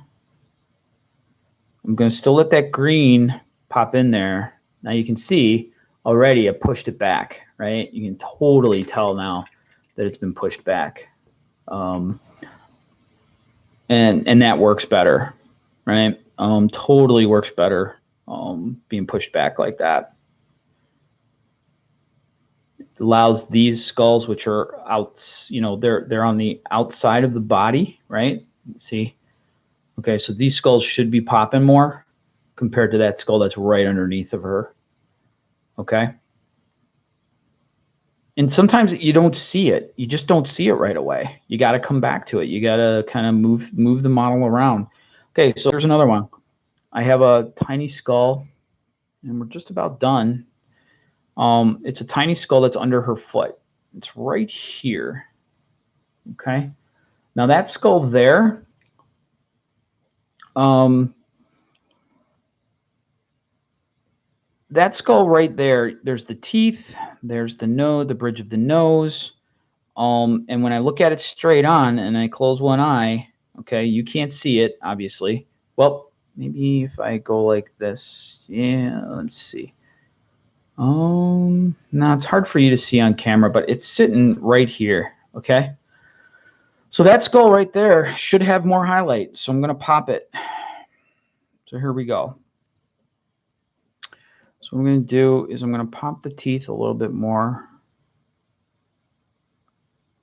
I'm going to still let that green pop in there. Now you can see already I pushed it back, right? You can totally tell now that it's been pushed back, and that works better, right? Totally works better being pushed back like that. It allows these skulls, which are out, they're on the outside of the body, right? See, okay, so these skulls should be popping more compared to that skull that's right underneath of her. Okay. And sometimes you don't see it. You just don't see it right away. You got to come back to it. You got to kind of move the model around. Okay, so here's another one. I have a tiny skull, and we're just about done. It's a tiny skull that's under her foot. It's right here. Okay. Now that skull there, that skull right there, there's the teeth, there's the nose, the bridge of the nose. And when I look at it straight on and I close one eye, okay, you can't see it, obviously. Well, maybe if I go like this, yeah, let's see. No, it's hard for you to see on camera, but it's sitting right here, okay? So that skull right there should have more highlight, so I'm going to pop it. So here we go. So what I'm going to do is I'm going to pop the teeth a little bit more.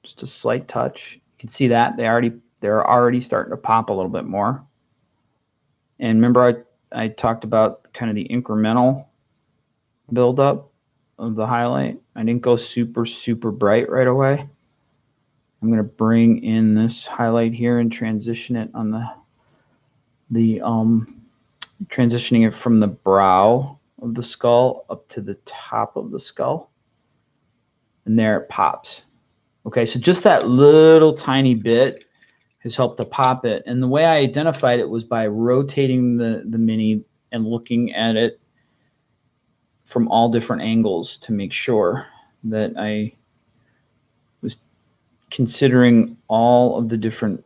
Just a slight touch. You can see that they're already starting to pop a little bit more. And remember I talked about kind of the incremental buildup of the highlight. I didn't go super, super bright right away. I'm going to bring in this highlight here and transition it on the transitioning it from the brow of the skull up to the top of the skull. And there it pops. Okay, so just that little tiny bit has helped to pop it. And the way I identified it was by rotating the mini and looking at it from all different angles to make sure that I was considering all of the different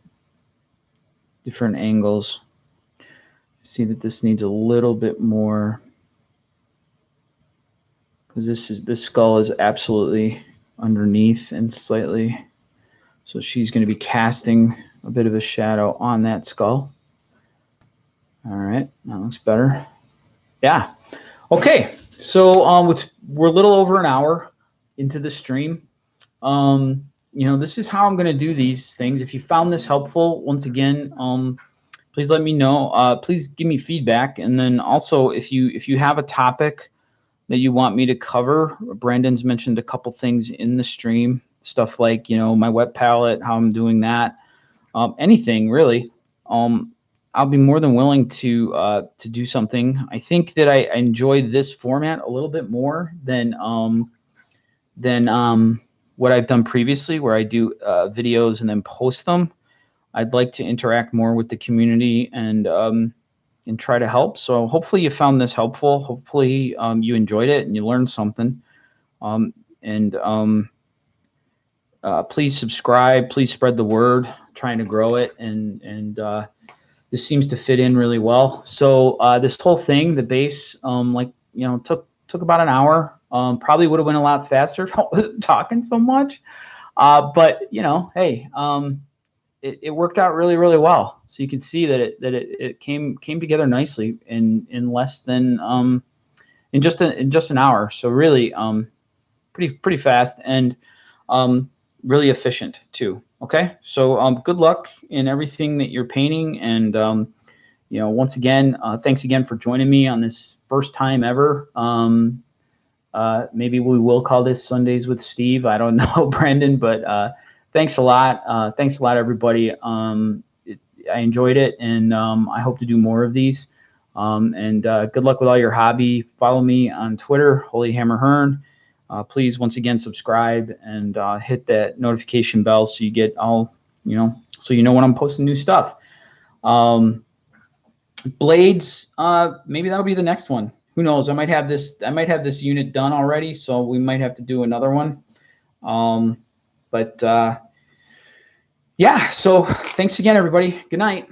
angles. See that this needs a little bit more, because this skull is absolutely underneath and slightly, so she's going to be casting a bit of a shadow on that skull. All right, that looks better. Yeah. Okay, so we're a little over an hour into the stream. You know, this is how I'm going to do these things. If you found this helpful, once again, please let me know. Please give me feedback, and then also if you have a topic that you want me to cover, Brandon's mentioned a couple things in the stream, stuff like, you know, my wet palette, how I'm doing that, anything really. I'll be more than willing to do something. I think that I enjoy this format a little bit more than what I've done previously, where I do videos and then post them. I'd like to interact more with the community and try to help. So hopefully you found this helpful. Hopefully you enjoyed it and you learned something. Please subscribe. Please spread the word. I'm trying to grow it, and this seems to fit in really well. So this whole thing, the base, like, you know, took about an hour. Probably would have went a lot faster if I wasn't talking so much. But you know, hey, it worked out really, really well. So you can see that it came together nicely in less than in just an hour. So really pretty fast and really efficient too. Okay, so good luck in everything that you're painting, and you know, once again, thanks again for joining me on this first time ever. Maybe we will call this Sundays with Steve. I don't know, Brandon, but thanks a lot. Thanks a lot, everybody. I enjoyed it, and I hope to do more of these. Good luck with all your hobby. Follow me on Twitter, Holy Hammer Hearn. Please, once again, subscribe and hit that notification bell so you get all, you know, so you know when I'm posting new stuff. Blades, maybe that'll be the next one. Who knows? I might have this unit done already, so we might have to do another one. Yeah, so thanks again, everybody. Good night.